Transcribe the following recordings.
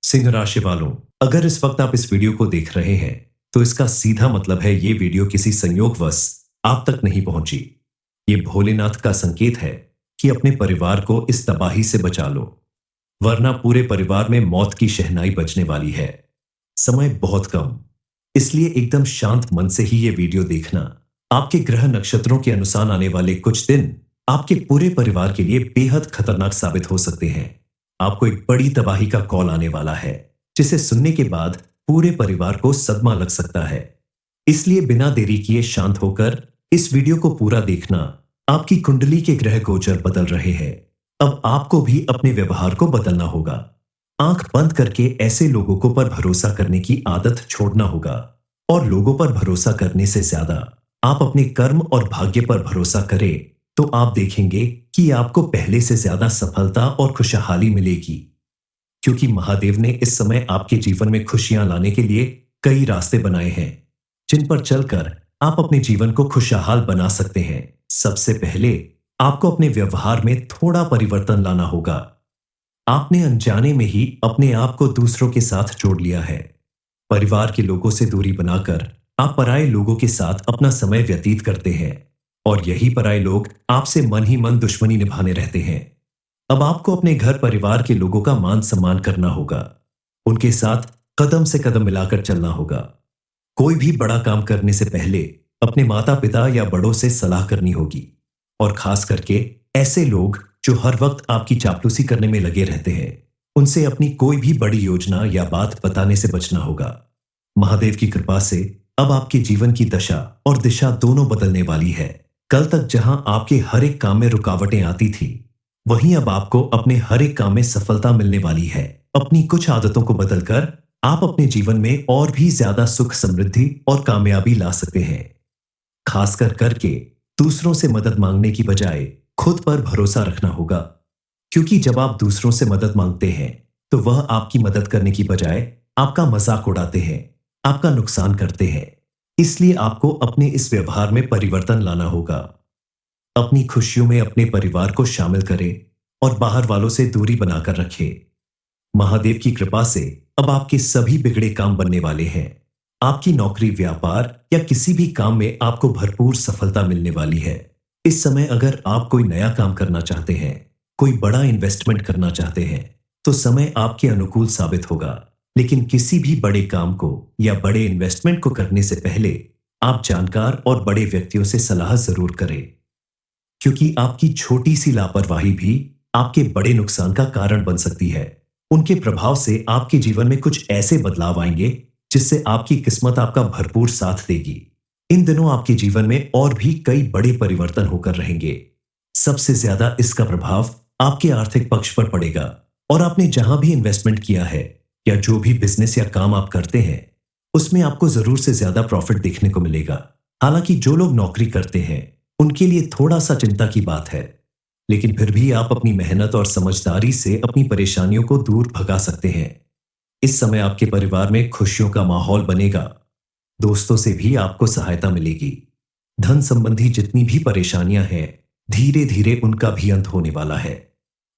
सिंह राशि वालों, अगर इस वक्त आप इस वीडियो को देख रहे हैं तो इसका सीधा मतलब है ये वीडियो किसी संयोगवश आप तक नहीं पहुंची। ये भोलेनाथ का संकेत है कि अपने परिवार को इस तबाही से बचा लो, वरना पूरे परिवार में मौत की शहनाई बजने वाली है। समय बहुत कम, इसलिए एकदम शांत मन से ही ये वीडियो देखना। आपके ग्रह नक्षत्रों के अनुसार आने वाले कुछ दिन आपके पूरे परिवार के लिए बेहद खतरनाक साबित हो सकते हैं। आपको एक बड़ी तबाही का कॉल आने वाला है, जिसे सुनने के बाद पूरे परिवार को सदमा लग सकता है। इसलिए बिना देरी किए शांत होकर इस वीडियो को पूरा देखना। आपकी कुंडली के ग्रह गोचर बदल रहे हैं। अब आपको भी अपने व्यवहार को बदलना होगा। आंख बंद करके ऐसे लोगों को पर भरोसा करने की आदत छोड़ना होगा, और लोगों पर भरोसा करने से ज्यादा आप अपने कर्म और भाग्य पर भरोसा करें तो आप देखेंगे कि आपको पहले से ज्यादा सफलता और खुशहाली मिलेगी। क्योंकि महादेव ने इस समय आपके जीवन में खुशियां लाने के लिए कई रास्ते बनाए हैं, जिन पर चलकर आप अपने जीवन को खुशहाल बना सकते हैं। सबसे पहले आपको अपने व्यवहार में थोड़ा परिवर्तन लाना होगा। आपने अनजाने में ही अपने आप को दूसरों के साथ जोड़ लिया है। परिवार के लोगों से दूरी बनाकर आप पराये लोगों के साथ अपना समय व्यतीत करते हैं, और यही पराये लोग आपसे मन ही मन दुश्मनी निभाने रहते हैं। अब आपको अपने घर परिवार के लोगों का मान सम्मान करना होगा। उनके साथ कदम से कदम मिलाकर चलना होगा। कोई भी बड़ा काम करने से पहले अपने माता पिता या बड़ों से सलाह करनी होगी, और खास करके ऐसे लोग जो हर वक्त आपकी चापलूसी करने में लगे रहते हैं, उनसे अपनी कोई भी बड़ी योजना या बात बताने से बचना होगा। महादेव की कृपा से अब आपके जीवन की दशा और दिशा दोनों बदलने वाली है। कल तक जहां आपके हर एक काम में रुकावटें आती थी, वहीं अब आपको अपने हर एक काम में सफलता मिलने वाली है। अपनी कुछ आदतों को बदलकर आप अपने जीवन में और भी ज्यादा सुख, समृद्धि और कामयाबी ला सकते हैं। खासकर करके दूसरों से मदद मांगने की बजाय खुद पर भरोसा रखना होगा, क्योंकि जब आप दूसरों से मदद मांगते हैं तो वह आपकी मदद करने की बजाय आपका मजाक उड़ाते हैं, आपका नुकसान करते हैं। इसलिए आपको अपने इस व्यवहार में परिवर्तन लाना होगा। अपनी खुशियों में अपने परिवार को शामिल करें और बाहर वालों से दूरी बनाकर रखें। महादेव की कृपा से अब आपके सभी बिगड़े काम बनने वाले हैं। आपकी नौकरी, व्यापार या किसी भी काम में आपको भरपूर सफलता मिलने वाली है। इस समय अगर आप कोई नया काम करना चाहते हैं, कोई बड़ा इन्वेस्टमेंट करना चाहते हैं, तो समय आपके अनुकूल साबित होगा। लेकिन किसी भी बड़े काम को या बड़े इन्वेस्टमेंट को करने से पहले आप जानकार और बड़े व्यक्तियों से सलाह जरूर करें, क्योंकि आपकी छोटी सी लापरवाही भी आपके बड़े नुकसान का कारण बन सकती है। उनके प्रभाव से आपके जीवन में कुछ ऐसे बदलाव आएंगे जिससे आपकी किस्मत आपका भरपूर साथ देगी। इन दिनों आपके जीवन में और भी कई बड़े परिवर्तन होकर रहेंगे। सबसे ज्यादा इसका प्रभाव आपके आर्थिक पक्ष पर पड़ेगा, और आपने जहां भी इन्वेस्टमेंट किया है या जो भी बिजनेस या काम आप करते हैं, उसमें आपको जरूर से ज्यादा प्रॉफिट देखने को मिलेगा। हालांकि जो लोग नौकरी करते हैं उनके लिए थोड़ा सा चिंता की बात है, लेकिन फिर भी आप अपनी मेहनत और समझदारी से अपनी परेशानियों को दूर भगा सकते हैं। इस समय आपके परिवार में खुशियों का माहौल बनेगा। दोस्तों से भी आपको सहायता मिलेगी। धन संबंधी जितनी भी परेशानियां हैं, धीरे धीरे उनका भी अंत होने वाला है।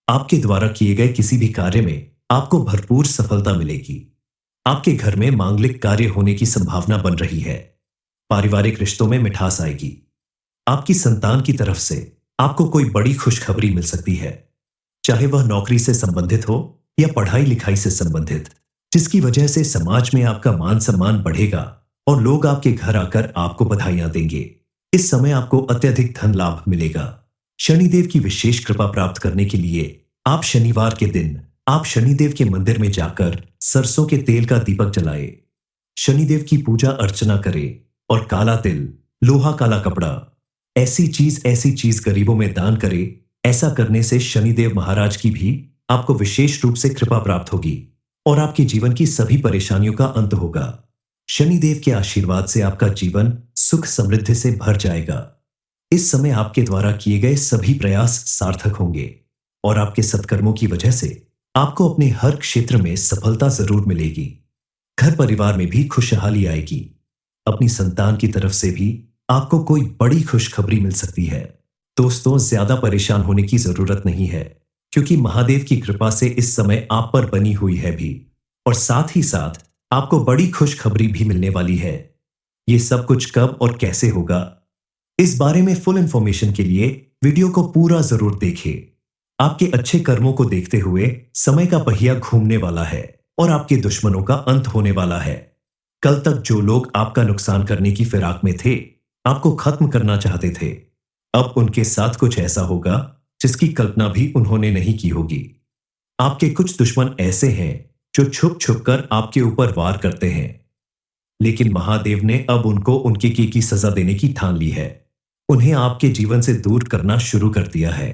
आपके द्वारा किए गए किसी भी कार्य में आपको भरपूर सफलता मिलेगी। आपके घर में मांगलिक कार्य होने की संभावना बन रही है। पारिवारिक रिश्तों में मिठास आएगी। आपकी संतान की तरफ से आपको कोई बड़ी खुशखबरी मिल सकती है, चाहे वह नौकरी से संबंधित हो या पढ़ाई लिखाई से संबंधित, जिसकी वजह से समाज में आपका मान सम्मान बढ़ेगा और लोग आपके घर आकर आपको बधाइयां देंगे। इस समय आपको अत्यधिक धन लाभ मिलेगा। शनिदेव की विशेष कृपा प्राप्त करने के लिए आप शनिवार के दिन आप शनिदेव के मंदिर में जाकर सरसों के तेल का दीपक जलाए, शनिदेव की पूजा अर्चना करें, और काला तिल, लोहा काला कपड़ा, ऐसी चीज गरीबों में दान करें। ऐसा करने से शनिदेव महाराज की भी आपको विशेष रूप से कृपा प्राप्त होगी और आपके जीवन की सभी परेशानियों का अंत होगा। शनिदेव के आशीर्वाद से आपका जीवन सुख समृद्धि से भर जाएगा। इस समय आपके द्वारा किए गए सभी प्रयास सार्थक होंगे, और आपके सत्कर्मों की वजह से आपको अपने हर क्षेत्र में सफलता जरूर मिलेगी। घर परिवार में भी खुशहाली आएगी। अपनी संतान की तरफ से भी आपको कोई बड़ी खुशखबरी मिल सकती है। दोस्तों, ज्यादा परेशान होने की जरूरत नहीं है, क्योंकि महादेव की कृपा से इस समय आप पर बनी हुई है भी, और साथ ही साथ आपको बड़ी खुशखबरी भी मिलने वाली है। ये सब कुछ कब और कैसे होगा, इस बारे में फुल इंफॉर्मेशन के लिए वीडियो को पूरा जरूर देखें। आपके अच्छे कर्मों को देखते हुए समय का पहिया घूमने वाला है और आपके दुश्मनों का अंत होने वाला है। कल तक जो लोग आपका नुकसान करने की फिराक में थे, आपको खत्म करना चाहते थे, अब उनके साथ कुछ ऐसा होगा जिसकी कल्पना भी उन्होंने नहीं की होगी। आपके कुछ दुश्मन ऐसे हैं जो छुप छुप कर आपके ऊपर वार करते हैं, लेकिन महादेव ने अब उनको उनके की सजा देने की ठान ली है। उन्हें आपके जीवन से दूर करना शुरू कर दिया है।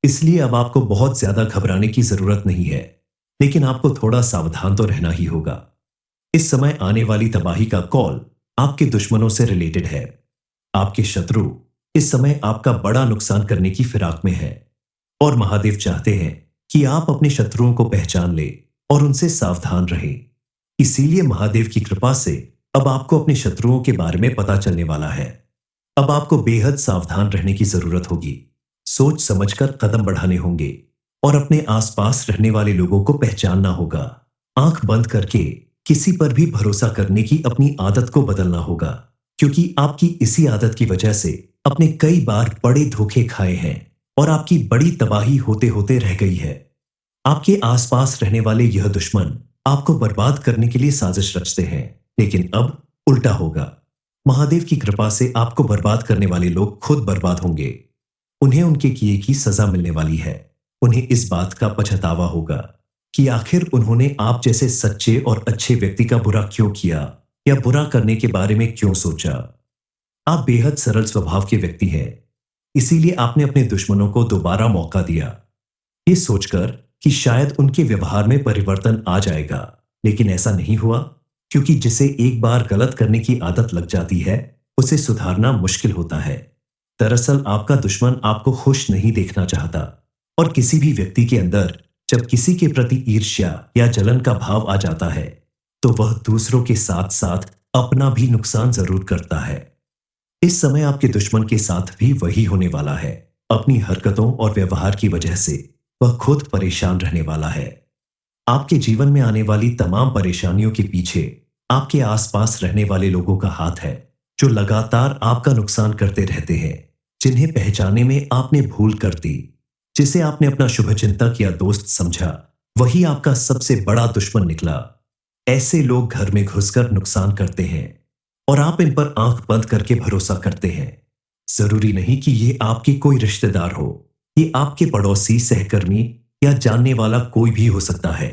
इसलिए अब आपको बहुत ज्यादा घबराने की जरूरत नहीं है, लेकिन आपको थोड़ा सावधान तो रहना ही होगा। इस समय आने वाली तबाही का कॉल आपके दुश्मनों से रिलेटेड है। आपके शत्रु इस समय आपका बड़ा नुकसान करने की फिराक में है और महादेव चाहते हैं कि आप अपने शत्रुओं को पहचान ले और उनसे सावधान रहें। इसीलिए महादेव की कृपा से अब आपको अपने शत्रुओं के बारे में पता चलने वाला है। अब आपको बेहद सावधान रहने की जरूरत होगी। सोच समझकर कदम बढ़ाने होंगे और अपने आसपास रहने वाले लोगों को पहचानना होगा। आंख बंद करके किसी पर भी भरोसा करने की अपनी आदत को बदलना होगा, क्योंकि आपकी इसी आदत की वजह से अपने कई बार बड़े धोखे खाए हैं और आपकी बड़ी तबाही होते होते रह गई है। आपके आसपास रहने वाले यह दुश्मन आपको बर्बाद करने के लिए साजिश रचते हैं, लेकिन अब उल्टा होगा। महादेव की कृपा से आपको बर्बाद करने वाले लोग खुद बर्बाद होंगे। उन्हें उनके किए की सजा मिलने वाली है। उन्हें इस बात का पछतावा होगा कि आखिर उन्होंने आप जैसे सच्चे और अच्छे व्यक्ति का बुरा क्यों किया या बुरा करने के बारे में क्यों सोचा। आप बेहद सरल स्वभाव के व्यक्ति हैं, इसीलिए आपने अपने दुश्मनों को दोबारा मौका दिया, ये सोचकर कि शायद उनके व्यवहार में परिवर्तन आ जाएगा। लेकिन ऐसा नहीं हुआ, क्योंकि जिसे एक बार गलत करने की आदत लग जाती है, उसे सुधारना मुश्किल होता है। दरअसल आपका दुश्मन आपको खुश नहीं देखना चाहता, और किसी भी व्यक्ति के अंदर जब किसी के प्रति ईर्ष्या या जलन का भाव आ जाता है, तो वह दूसरों के साथ साथ अपना भी नुकसान जरूर करता है। इस समय आपके दुश्मन के साथ भी वही होने वाला है। अपनी हरकतों और व्यवहार की वजह से वह खुद परेशान रहने वाला है। आपके जीवन में आने वाली तमाम परेशानियों के पीछे आपके आसपास रहने वाले लोगों का हाथ है, जो लगातार आपका नुकसान करते रहते हैं, जिन्हें पहचानने में आपने भूल कर दी। जिसे आपने अपना शुभचिंतक या दोस्त समझा, वही आपका सबसे बड़ा दुश्मन निकला। ऐसे लोग घर में घुसकर नुकसान करते हैं और आप इन पर आंख बंद करके भरोसा करते हैं। जरूरी नहीं कि ये आपके कोई रिश्तेदार हो, ये आपके पड़ोसी, सहकर्मी या जानने वाला कोई भी हो सकता है।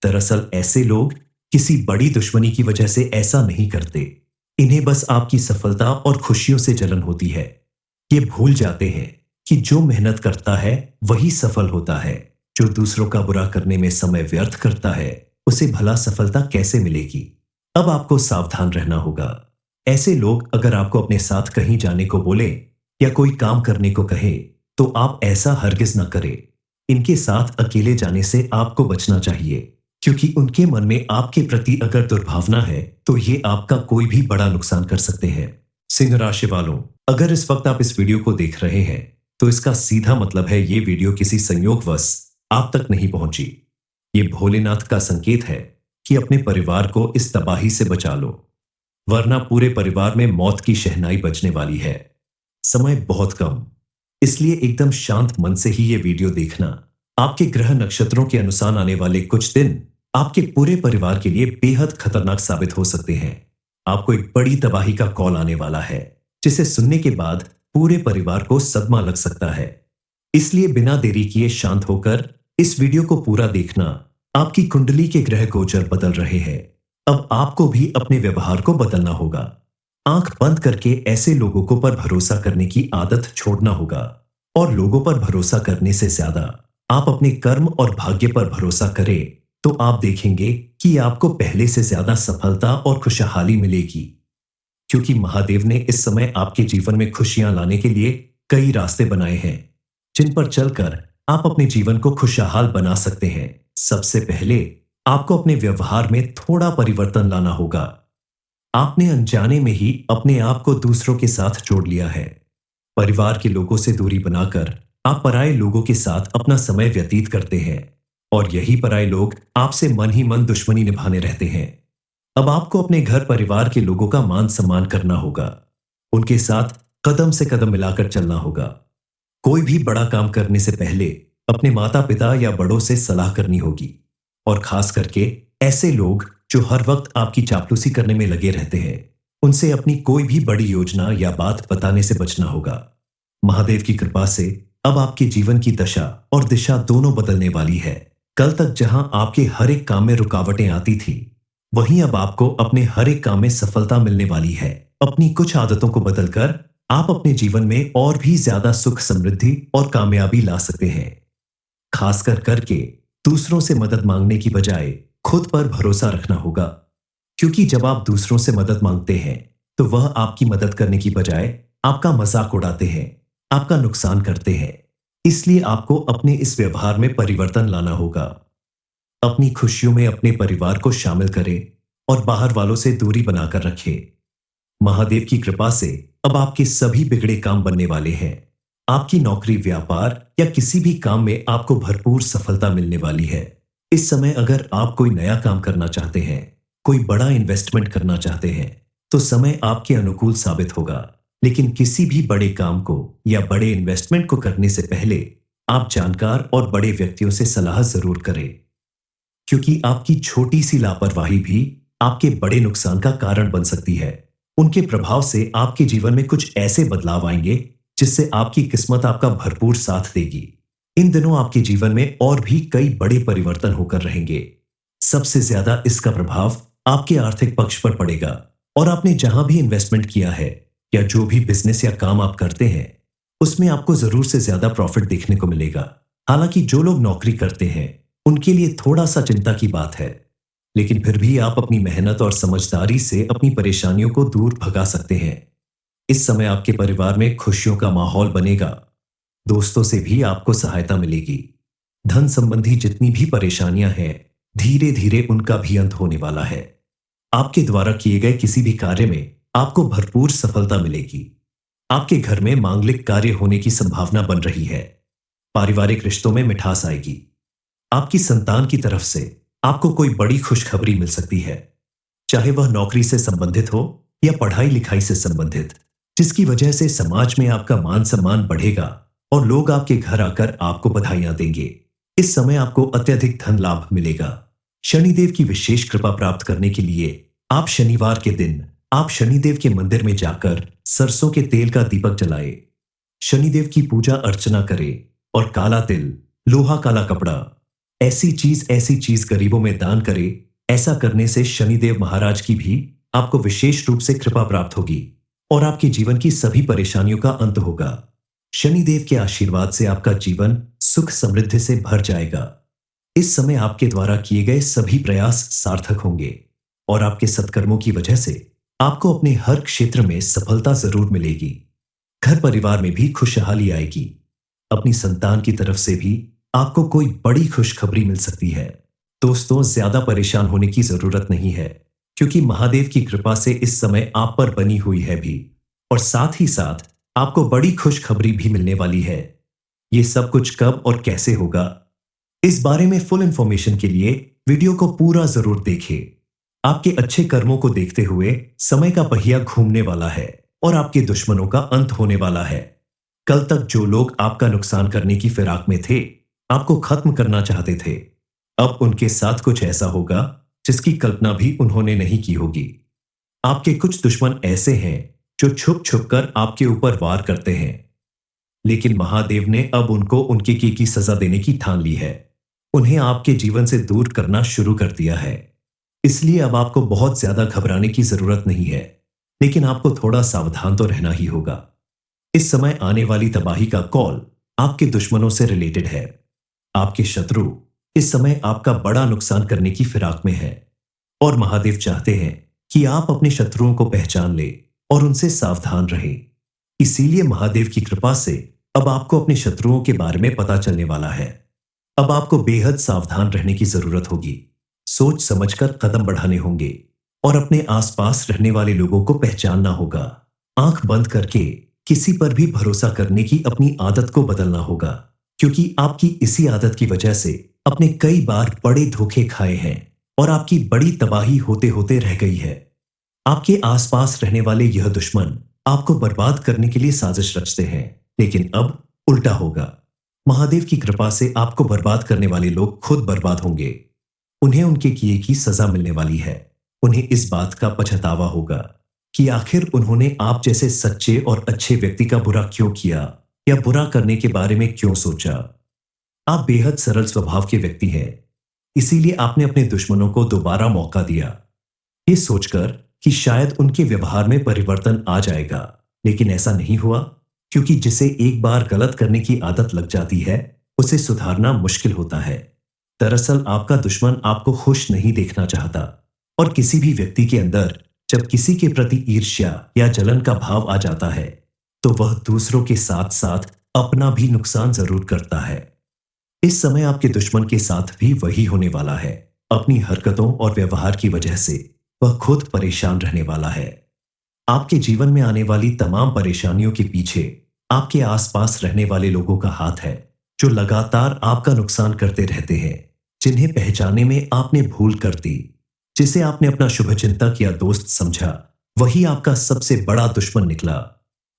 दरअसल ऐसे लोग किसी बड़ी दुश्मनी की वजह से ऐसा नहीं करते। इन्हें बस आपकी सफलता और खुशियों से जलन होती है। ये भूल जाते हैं कि जो मेहनत करता है वही सफल होता है। जो दूसरों का बुरा करने में समय व्यर्थ करता है, उसे भला सफलता कैसे मिलेगी। अब आपको सावधान रहना होगा। ऐसे लोग अगर आपको अपने साथ कहीं जाने को बोले या कोई काम करने को कहे, तो आप ऐसा हरगिज न करें। इनके साथ अकेले जाने से आपको बचना चाहिए, क्योंकि उनके मन में आपके प्रति अगर दुर्भावना है, तो ये आपका कोई भी बड़ा नुकसान कर सकते हैं। सिंह राशि वालों, अगर इस वक्त आप इस वीडियो को देख रहे हैं, तो इसका सीधा मतलब है ये वीडियो किसी संयोगवश आप तक नहीं पहुंची। ये भोलेनाथ का संकेत है कि अपने परिवार को इस तबाही से बचा लो, वरना पूरे परिवार में मौत की शहनाई बजने वाली है। समय बहुत कम, इसलिए एकदम शांत मन से ही ये वीडियो देखना। आपके ग्रह नक्षत्रों के अनुसार आने वाले कुछ दिन आपके पूरे परिवार के लिए बेहद खतरनाक साबित हो सकते हैं। आपको एक बड़ी तबाही का कॉल आने वाला है, जिसे सुनने के बाद पूरे परिवार को सदमा लग सकता है। इसलिए बिना देरी किए शांत होकर इस वीडियो को पूरा देखना। आपकी कुंडली के ग्रह गोचर बदल रहे हैं। अब आपको भी अपने व्यवहार को बदलना होगा। आंख बंद करके ऐसे लोगों को पर भरोसा करने की आदत छोड़ना होगा, और लोगों पर भरोसा करने से ज्यादा आप अपने कर्म और भाग्य पर भरोसा करें, तो आप देखेंगे कि आपको पहले से ज्यादा सफलता और खुशहाली मिलेगी। क्योंकि महादेव ने इस समय आपके जीवन में खुशियां लाने के लिए कई रास्ते बनाए हैं, जिन पर चलकर आप अपने जीवन को खुशहाल बना सकते हैं। सबसे पहले आपको अपने व्यवहार में थोड़ा परिवर्तन लाना होगा। आपने अनजाने में ही अपने आप को दूसरों के साथ जोड़ लिया है। परिवार के लोगों से दूरी बनाकर आप पराये लोगों के साथ अपना समय व्यतीत करते हैं। और यही पराये लोग आपसे मन ही मन दुश्मनी निभाने रहते हैं। अब आपको अपने घर परिवार के लोगों का मान सम्मान करना होगा। उनके साथ कदम से कदम मिलाकर चलना होगा। कोई भी बड़ा काम करने से पहले अपने माता पिता या बड़ों से सलाह करनी होगी। और खास करके ऐसे लोग जो हर वक्त आपकी चापलूसी करने में लगे रहते हैं, उनसे अपनी कोई भी बड़ी योजना या बात बताने से बचना होगा। महादेव की कृपा से अब आपके जीवन की दशा और दिशा दोनों बदलने वाली है। कल तक जहां आपके हर एक काम में रुकावटें आती थी, वहीं अब आपको अपने हर एक काम में सफलता मिलने वाली है। अपनी कुछ आदतों को बदलकर आप अपने जीवन में और भी ज्यादा सुख, समृद्धि और कामयाबी ला सकते हैं। खासकर करके दूसरों से मदद मांगने की बजाय खुद पर भरोसा रखना होगा, क्योंकि जब आप दूसरों से मदद मांगते हैं तो वह आपकी मदद करने की बजाय आपका मजाक उड़ाते हैं, आपका नुकसान करते हैं। इसलिए आपको अपने इस व्यवहार में परिवर्तन लाना होगा। अपनी खुशियों में अपने परिवार को शामिल करें और बाहर वालों से दूरी बनाकर रखें। महादेव की कृपा से अब आपके सभी बिगड़े काम बनने वाले हैं। आपकी नौकरी, व्यापार या किसी भी काम में आपको भरपूर सफलता मिलने वाली है। इस समय अगर आप कोई नया काम करना चाहते हैं, कोई बड़ा इन्वेस्टमेंट करना चाहते हैं, तो समय आपके अनुकूल साबित होगा। लेकिन किसी भी बड़े काम को या बड़े इन्वेस्टमेंट को करने से पहले आप जानकार और बड़े व्यक्तियों से सलाह जरूर करें, क्योंकि आपकी छोटी सी लापरवाही भी आपके बड़े नुकसान का कारण बन सकती है। उनके प्रभाव से आपके जीवन में कुछ ऐसे बदलाव आएंगे जिससे आपकी किस्मत आपका भरपूर साथ देगी। इन दिनों आपके जीवन में और भी कई बड़े परिवर्तन होकर रहेंगे। सबसे ज्यादा इसका प्रभाव आपके आर्थिक पक्ष पर पड़ेगा और आपने जहां भी इन्वेस्टमेंट किया है या जो भी बिजनेस या काम आप करते हैं, उसमें आपको जरूर से ज्यादा प्रॉफिट देखने को मिलेगा। हालांकि जो लोग नौकरी करते हैं उनके लिए थोड़ा सा चिंता की बात है, लेकिन फिर भी आप अपनी मेहनत और समझदारी से अपनी परेशानियों को दूर भगा सकते हैं। इस समय आपके परिवार में खुशियों का माहौल बनेगा। दोस्तों से भी आपको सहायता मिलेगी। धन संबंधी जितनी भी परेशानियां हैं, धीरे धीरे उनका भी अंत होने वाला है। आपके द्वारा किए गए किसी भी कार्य में आपको भरपूर सफलता मिलेगी। आपके घर में मांगलिक कार्य होने की संभावना बन रही है। पारिवारिक रिश्तों में मिठास आएगी। आपकी संतान की तरफ से आपको कोई बड़ी खुशखबरी मिल सकती है, चाहे वह नौकरी से संबंधित हो या पढ़ाई लिखाई से संबंधित, जिसकी वजह से समाज में आपका मान सम्मान बढ़ेगा और लोग आपके घर आकर आपको बधाइयां देंगे। इस समय आपको अत्यधिक धन लाभ मिलेगा। शनिदेव की विशेष कृपा प्राप्त करने के लिए आप शनिवार के दिन आप शनिदेव के मंदिर में जाकर सरसों के तेल का दीपक जलाए, शनिदेव की पूजा अर्चना करें और काला तिल, लोहा काला कपड़ा, ऐसी चीज गरीबों में दान करें। ऐसा करने से शनिदेव महाराज की भी आपको विशेष रूप से कृपा प्राप्त होगी और आपके जीवन की सभी परेशानियों का अंत होगा। शनिदेव के आशीर्वाद से आपका जीवन सुख समृद्धि से भर जाएगा। इस समय आपके द्वारा किए गए सभी प्रयास सार्थक होंगे और आपके सत्कर्मों की वजह से आपको अपने हर क्षेत्र में सफलता जरूर मिलेगी। घर परिवार में भी खुशहाली आएगी। अपनी संतान की तरफ से भी आपको कोई बड़ी खुशखबरी मिल सकती है। दोस्तों, ज्यादा परेशान होने की जरूरत नहीं है, क्योंकि महादेव की कृपा से इस समय आप पर बनी हुई है भी, और साथ ही साथ आपको बड़ी खुशखबरी भी मिलने वाली है। ये सब कुछ कब और कैसे होगा, इस बारे में फुल इंफॉर्मेशन के लिए वीडियो को पूरा जरूर देखें। आपके अच्छे कर्मों को देखते हुए समय का पहिया घूमने वाला है और आपके दुश्मनों का अंत होने वाला है। कल तक जो लोग आपका नुकसान करने की फिराक में थे, आपको खत्म करना चाहते थे, अब उनके साथ कुछ ऐसा होगा जिसकी कल्पना भी उन्होंने नहीं की होगी। आपके कुछ दुश्मन ऐसे हैं जो छुप छुप कर आपके ऊपर वार करते हैं, लेकिन महादेव ने अब उनको उनके की सजा देने की ठान ली है। उन्हें आपके जीवन से दूर करना शुरू कर दिया है। इसलिए अब आपको बहुत ज्यादा घबराने की जरूरत नहीं है, लेकिन आपको थोड़ा सावधान तो रहना ही होगा। इस समय आने वाली तबाही का कॉल आपके दुश्मनों से रिलेटेड है। आपके शत्रु इस समय आपका बड़ा नुकसान करने की फिराक में है और महादेव चाहते हैं कि आप अपने शत्रुओं को पहचान ले और उनसे सावधान रहें। इसीलिए महादेव की कृपा से अब आपको अपने शत्रुओं के बारे में पता चलने वाला है। अब आपको बेहद सावधान रहने की जरूरत होगी। सोच समझकर कदम बढ़ाने होंगे और अपने आसपास रहने वाले लोगों को पहचानना होगा। आंख बंद करके किसी पर भी भरोसा करने की अपनी आदत को बदलना होगा। क्योंकि आपकी इसी आदत की वजह से अपने कई बार बड़े धोखे खाए हैं और आपकी बड़ी तबाही होते होते रह गई है। आपके आसपास रहने वाले यह दुश्मन आपको बर्बाद करने के लिए साजिश रचते हैं, लेकिन अब उल्टा होगा। महादेव की कृपा से आपको बर्बाद करने वाले लोग खुद बर्बाद होंगे। उन्हें उनके किए की सजा मिलने वाली है। उन्हें इस बात का पछतावा होगा कि आखिर उन्होंने आप जैसे सच्चे और अच्छे व्यक्ति का बुरा क्यों किया या बुरा करने के बारे में क्यों सोचा। आप बेहद सरल स्वभाव के व्यक्ति हैं, इसीलिए आपने अपने दुश्मनों को दोबारा मौका दिया, ये सोचकर कि शायद उनके व्यवहार में परिवर्तन आ जाएगा। लेकिन ऐसा नहीं हुआ, क्योंकि जिसे एक बार गलत करने की आदत लग जाती है, उसे सुधारना मुश्किल होता है। दरअसल आपका दुश्मन आपको खुश नहीं देखना चाहता, और किसी भी व्यक्ति के अंदर जब किसी के प्रति ईर्ष्या या जलन का भाव आ जाता है, तो वह दूसरों के साथ साथ अपना भी नुकसान जरूर करता है। इस समय आपके दुश्मन के साथ भी वही होने वाला है। अपनी हरकतों और व्यवहार की वजह से वह खुद परेशान रहने वाला है। आपके जीवन में आने वाली तमाम परेशानियों के पीछे आपके आसपास रहने वाले लोगों का हाथ है, जो लगातार आपका नुकसान करते रहते हैं, जिन्हें पहचानने में आपने भूल कर दी। जिसे आपने अपना शुभचिंतक या दोस्त समझा, वही आपका सबसे बड़ा दुश्मन निकला।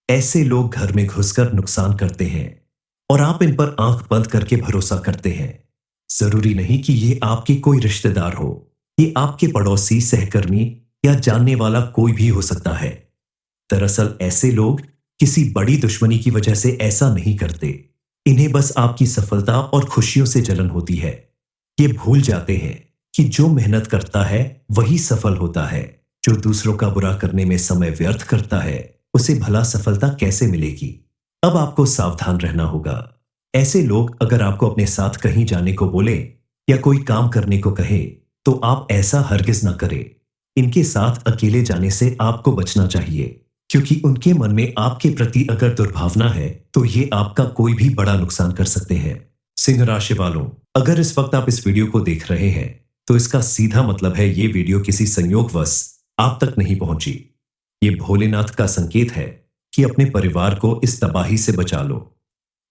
ऐसे लोग घर में घुसकर नुकसान करते हैं और आप इन पर आंख बंद करके भरोसा करते हैं। जरूरी नहीं कि ये आपके कोई रिश्तेदार हो, ये आपके पड़ोसी, सहकर्मी या जानने वाला कोई भी हो सकता है। दरअसल ऐसे लोग किसी बड़ी दुश्मनी की वजह से ऐसा नहीं करते। इन्हें बस आपकी सफलता और खुशियों से जलन होती है। ये भूल जाते हैं कि जो मेहनत करता है वही सफल होता है। जो दूसरों का बुरा करने में समय व्यर्थ करता है, उसे भला सफलता कैसे मिलेगी। अब आपको सावधान रहना होगा। ऐसे लोग अगर आपको अपने साथ कहीं जाने को बोले या कोई काम करने को कहे, तो आप ऐसा हरगिज ना करें। इनके साथ अकेले जाने से आपको बचना चाहिए, क्योंकि उनके मन में आपके प्रति अगर दुर्भावना है, तो ये आपका कोई भी बड़ा नुकसान कर सकते हैं। सिंह राशि वालों, अगर इस वक्त आप इस वीडियो को देख रहे हैं, तो इसका सीधा मतलब है ये वीडियो किसी संयोगवश आप तक नहीं पहुंची। ये भोलेनाथ का संकेत है कि अपने परिवार को इस तबाही से बचा लो,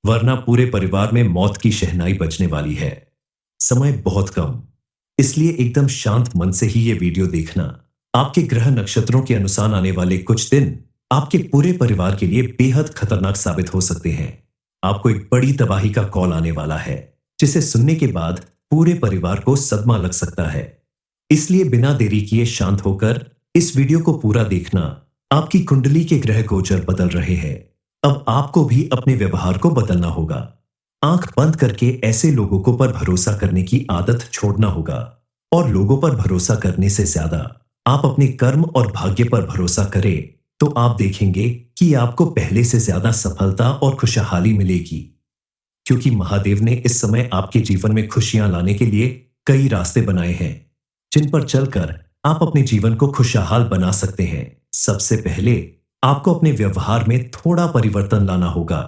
वरना पूरे परिवार में मौत की शहनाई बजने वाली है। समय बहुत कम, इसलिए एकदम शांत मन से ही ये वीडियो देखना। आपके ग्रह नक्षत्रों के अनुसार आने वाले कुछ दिन आपके पूरे परिवार के लिए बेहद खतरनाक साबित हो सकते हैं। आपको एक बड़ी तबाही का कॉल आने वाला है, जिसे सुनने के बाद पूरे परिवार को सदमा लग सकता है। इसलिए बिना देरी किए शांत होकर इस वीडियो को पूरा देखना। आपकी कुंडली के ग्रह गोचर बदल रहे हैं। अब आपको भी अपने व्यवहार को बदलना होगा। आंख बंद करके ऐसे लोगों को पर भरोसा करने की आदत छोड़ना होगा, और लोगों पर भरोसा करने से ज्यादा आप अपने कर्म और भाग्य पर भरोसा करें, तो आप देखेंगे कि आपको पहले से ज्यादा सफलता और खुशहाली मिलेगी। क्योंकि महादेव ने इस समय आपके जीवन में खुशियां लाने के लिए कई रास्ते बनाए हैं, जिन पर चलकर आप अपने जीवन को खुशहाल बना सकते हैं। सबसे पहले आपको अपने व्यवहार में थोड़ा परिवर्तन लाना होगा।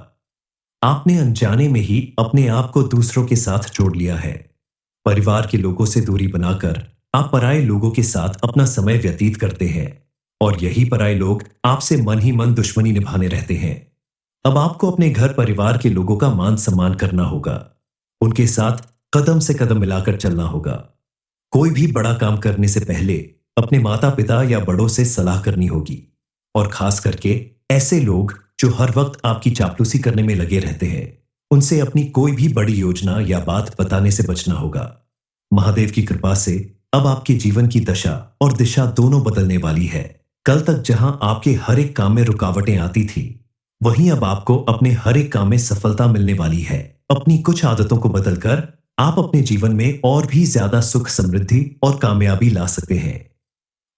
आपने अनजाने में ही अपने आप को दूसरों के साथ जोड़ लिया है। परिवार के लोगों से दूरी बनाकर आप पराये लोगों के साथ अपना समय व्यतीत करते हैं, और यही पराये लोग आपसे मन ही मन दुश्मनी निभाने रहते हैं। अब आपको अपने घर परिवार के लोगों का मान सम्मान करना होगा। उनके साथ कदम से कदम मिलाकर चलना होगा। कोई भी बड़ा काम करने से पहले अपने माता पिता या बड़ों से सलाह करनी होगी, और खास करके ऐसे लोग जो हर वक्त आपकी चापलूसी करने में लगे रहते हैं, उनसे अपनी कोई भी बड़ी योजना या बात बताने से बचना होगा। महादेव की कृपा से अब आपके जीवन की दशा और दिशा दोनों बदलने वाली है। कल तक जहां आपके हर एक काम में रुकावटें आती थी, वहीं अब आपको अपने हर एक काम में सफलता मिलने वाली है। अपनी कुछ आदतों को बदलकर आप अपने जीवन में और भी ज्यादा सुख, समृद्धि और कामयाबी ला सकते हैं।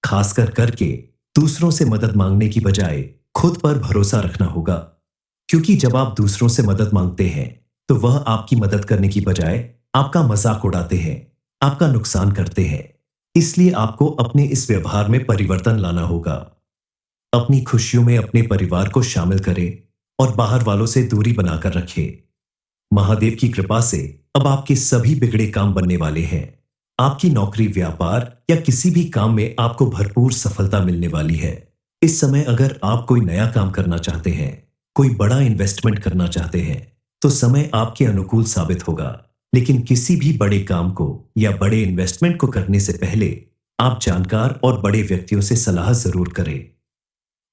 खासकर करके दूसरों से मदद मांगने की बजाय खुद पर भरोसा रखना होगा, क्योंकि जब आप दूसरों से मदद मांगते हैं, तो वह आपकी मदद करने की बजाय आपका मजाक उड़ाते हैं, आपका नुकसान करते हैं। इसलिए आपको अपने इस व्यवहार में परिवर्तन लाना होगा। अपनी खुशियों में अपने परिवार को शामिल करें और बाहर वालों से दूरी बनाकर रखें। महादेव की कृपा से अब आपके सभी बिगड़े काम बनने वाले हैं। आपकी नौकरी, व्यापार या किसी भी काम में आपको भरपूर सफलता मिलने वाली है। इस समय अगर आप कोई नया काम करना चाहते हैं, कोई बड़ा इन्वेस्टमेंट करना चाहते हैं, तो समय आपके अनुकूल साबित होगा। लेकिन किसी भी बड़े काम को या बड़े इन्वेस्टमेंट को करने से पहले आप जानकार और बड़े व्यक्तियों से सलाह जरूर करें,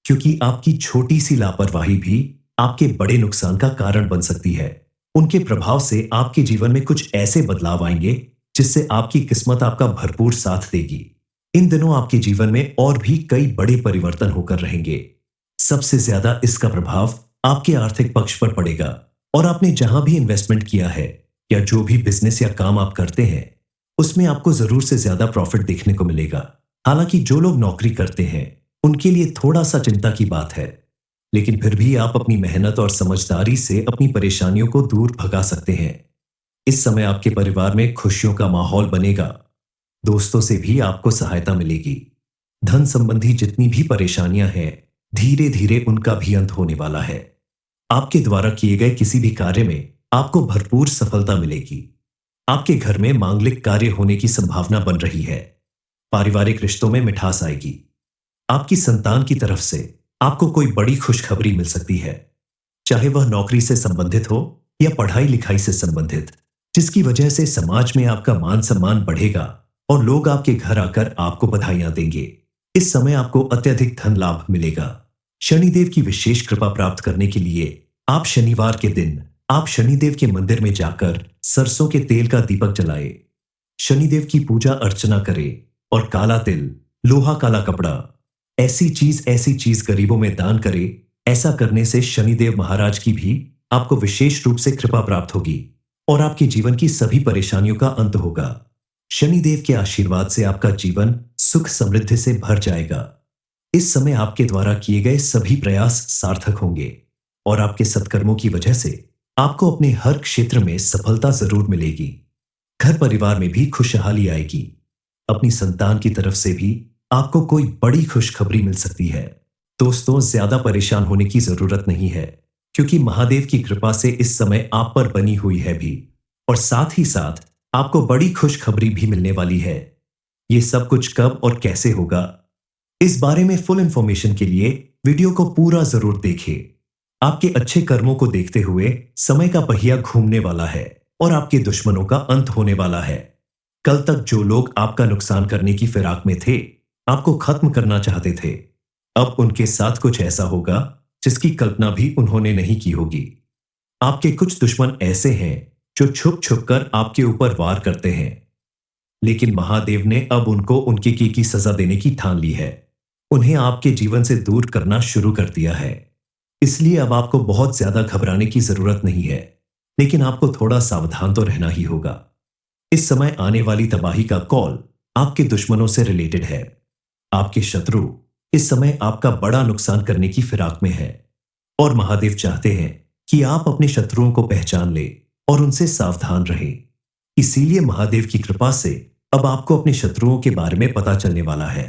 क्योंकि आपकी छोटी सी लापरवाही भी आपके बड़े नुकसान का कारण बन सकती है। उनके प्रभाव से आपके जीवन में कुछ ऐसे बदलाव आएंगे जिससे आपकी किस्मत आपका भरपूर साथ देगी। इन दिनों आपके जीवन में और भी कई बड़े परिवर्तन होकर रहेंगे। सबसे ज्यादा इसका प्रभाव आपके आर्थिक पक्ष पर पड़ेगा और आपने जहां भी इन्वेस्टमेंट किया है या जो भी बिजनेस या काम आप करते हैं उसमें आपको जरूर से ज्यादा प्रॉफिट देखने को मिलेगा। हालांकि जो लोग नौकरी करते हैं उनके लिए थोड़ा सा चिंता की बात है, लेकिन फिर भी आप अपनी मेहनत और समझदारी से अपनी परेशानियों को दूर भगा सकते हैं। इस समय आपके परिवार में खुशियों का माहौल बनेगा। दोस्तों से भी आपको सहायता मिलेगी। धन संबंधी जितनी भी परेशानियां हैं धीरे धीरे उनका भी अंत होने वाला है। आपके द्वारा किए गए किसी भी कार्य में आपको भरपूर सफलता मिलेगी। आपके घर में मांगलिक कार्य होने की संभावना बन रही है। पारिवारिक रिश्तों में मिठास आएगी। आपकी संतान की तरफ से आपको कोई बड़ी खुशखबरी मिल सकती है, चाहे वह नौकरी से संबंधित हो या पढ़ाई लिखाई से संबंधित, जिसकी वजह से समाज में आपका मान सम्मान बढ़ेगा और लोग आपके घर आकर आपको बधाइयां देंगे। इस समय आपको अत्यधिक धन लाभ मिलेगा। शनिदेव की विशेष कृपा प्राप्त करने के लिए आप शनिवार के दिन आप शनिदेव के मंदिर में जाकर सरसों के तेल का दीपक जलाए, शनिदेव की पूजा अर्चना करें और काला तिल, लोहा काला कपड़ा, ऐसी चीज गरीबों में दान करें। ऐसा करने से शनिदेव महाराज की भी आपको विशेष रूप से कृपा प्राप्त होगी और आपके जीवन की सभी परेशानियों का अंत होगा। शनिदेव के आशीर्वाद से आपका जीवन सुख समृद्धि से भर जाएगा। इस समय आपके द्वारा किए गए सभी प्रयास सार्थक होंगे और आपके सत्कर्मों की वजह से आपको अपने हर क्षेत्र में सफलता जरूर मिलेगी। घर परिवार में भी खुशहाली आएगी। अपनी संतान की तरफ से भी आपको कोई बड़ी खुशखबरी मिल सकती है। दोस्तों, ज्यादा परेशान होने की जरूरत नहीं है, क्योंकि महादेव की कृपा से इस समय आप पर बनी हुई है भी, और साथ ही साथ आपको बड़ी खुशखबरी भी मिलने वाली है। ये सब कुछ कब और कैसे होगा, इस बारे में फुल इंफॉर्मेशन के लिए वीडियो को पूरा जरूर देखें। आपके अच्छे कर्मों को देखते हुए समय का पहिया घूमने वाला है और आपके दुश्मनों का अंत होने वाला है। कल तक जो लोग आपका नुकसान करने की फिराक में थे, आपको खत्म करना चाहते थे, अब उनके साथ कुछ ऐसा होगा जिसकी कल्पना भी उन्होंने नहीं की होगी। आपके कुछ दुश्मन ऐसे हैं जो छुप छुप कर आपके ऊपर वार करते हैं, लेकिन महादेव ने अब उनको उनके की सजा देने की ठान ली है। उन्हें आपके जीवन से दूर करना शुरू कर दिया है। इसलिए अब आपको बहुत ज्यादा घबराने की जरूरत नहीं है, लेकिन आपको थोड़ा सावधान तो रहना ही होगा। इस समय आने वाली तबाही का कॉल आपके दुश्मनों से रिलेटेड है। आपके शत्रु इस समय आपका बड़ा नुकसान करने की फिराक में है और महादेव चाहते हैं कि आप अपने शत्रुओं को पहचान ले और उनसे सावधान रहें। इसीलिए महादेव की कृपा से अब आपको अपने शत्रुओं के बारे में पता चलने वाला है।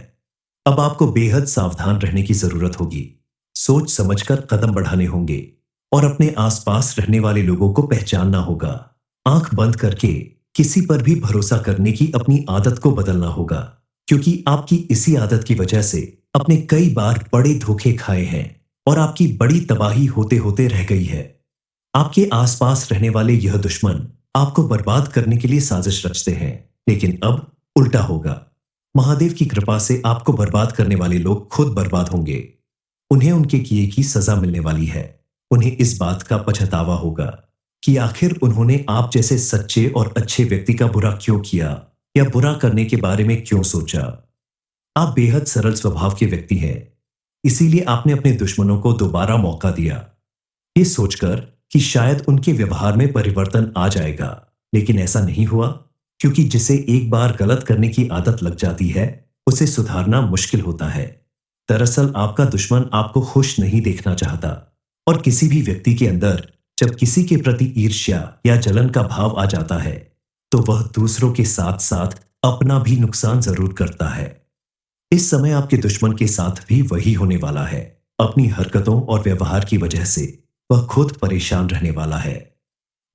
अब आपको बेहद सावधान रहने की जरूरत होगी। सोच समझकर कदम बढ़ाने होंगे और अपने आसपास रहने वाले लोगों को पहचानना होगा। आंख बंद करके किसी पर भी भरोसा करने की अपनी आदत को बदलना होगा, क्योंकि आपकी इसी आदत की वजह से अपने कई बार बड़े धोखे खाए हैं और आपकी बड़ी तबाही होते होते रह गई है। आपके आसपास रहने वाले यह दुश्मन आपको बर्बाद करने के लिए साजिश रचते हैं, लेकिन अब उल्टा होगा। महादेव की कृपा से आपको बर्बाद करने वाले लोग खुद बर्बाद होंगे। उन्हें उनके किए की सजा मिलने वाली है। उन्हें इस बात का पछतावा होगा कि आखिर उन्होंने आप जैसे सच्चे और अच्छे व्यक्ति का बुरा क्यों किया या बुरा करने के बारे में क्यों सोचा। आप बेहद सरल स्वभाव के व्यक्ति हैं, इसीलिए आपने अपने दुश्मनों को दोबारा मौका दिया, ये सोचकर कि शायद उनके व्यवहार में परिवर्तन आ जाएगा, लेकिन ऐसा नहीं हुआ, क्योंकि जिसे एक बार गलत करने की आदत लग जाती है उसे सुधारना मुश्किल होता है। दरअसल आपका दुश्मन आपको खुश नहीं देखना चाहता, और किसी भी व्यक्ति के अंदर जब किसी के प्रति ईर्ष्या या जलन का भाव आ जाता है तो वह दूसरों के साथ साथ अपना भी नुकसान जरूर करता है। इस समय आपके दुश्मन के साथ भी वही होने वाला है। अपनी हरकतों और व्यवहार की वजह से वह खुद परेशान रहने वाला है।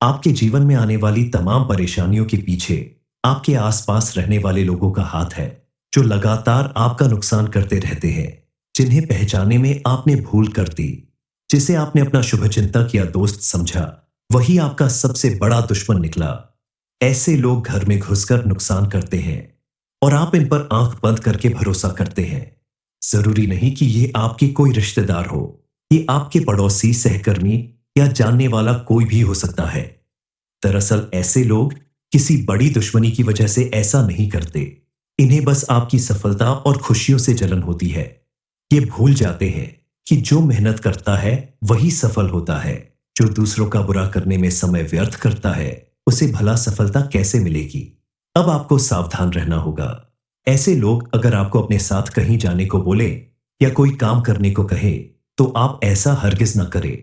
आपके जीवन में आने वाली तमाम परेशानियों के पीछे आपके आसपास रहने वाले लोगों का हाथ है, जो लगातार आपका नुकसान करते रहते हैं, जिन्हें पहचानने में आपने भूल कर दी। जिसे आपने अपना शुभचिंतक या दोस्त समझा, वही आपका सबसे बड़ा दुश्मन निकला। ऐसे लोग घर में घुसकर नुकसान करते हैं और आप इन पर आंख बंद करके भरोसा करते हैं। जरूरी नहीं कि ये आपके कोई रिश्तेदार हो, ये आपके पड़ोसी, सहकर्मी या जानने वाला कोई भी हो सकता है। दरअसल ऐसे लोग किसी बड़ी दुश्मनी की वजह से ऐसा नहीं करते। इन्हें बस आपकी सफलता और खुशियों से जलन होती है। ये भूल जाते हैं कि जो मेहनत करता है वही सफल होता है। जो दूसरों का बुरा करने में समय व्यर्थ करता है उसे भला सफलता कैसे मिलेगी। अब आपको सावधान रहना होगा। ऐसे लोग अगर आपको अपने साथ कहीं जाने को बोले या कोई काम करने को कहे तो आप ऐसा हरगिज न करें।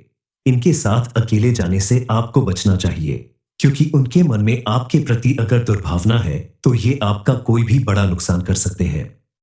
इनके साथ अकेले जाने से आपको बचना चाहिए, क्योंकि उनके मन में आपके प्रति अगर दुर्भावना है तो ये आपका कोई भी बड़ा नुकसान कर सकते हैं।